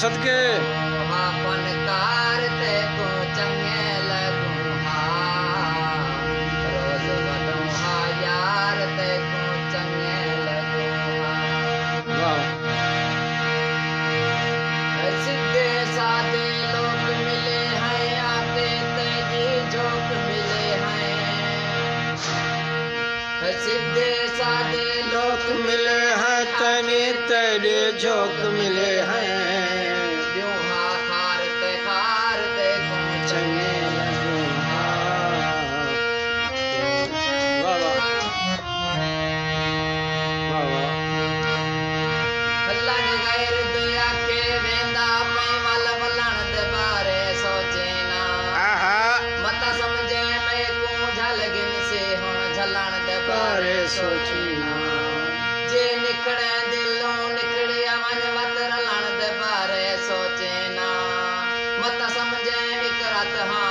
सदके फनकार ते को चंगे लगूं हा रोज वदूं हा यार ते को चंगे लगूं हा सीधे सादे लोग मिले हैं आते तेरी झोंक मिले हैं सीधे सादे लोग मिले हैं तने तेरे झोंक मिले हैं ब्योहा खारते को चंगे लगूं हा वाह वाह लग गैर दया के वेंदा पई वल वलण दे बारे सोचे ना मत समझे मैं को झलगिन से हुण झलण दे बारे सोची ना जे निकड़े दिलों निकड़े वंज वत रलण दे बारे सोचे ना मत समझे एक रात हां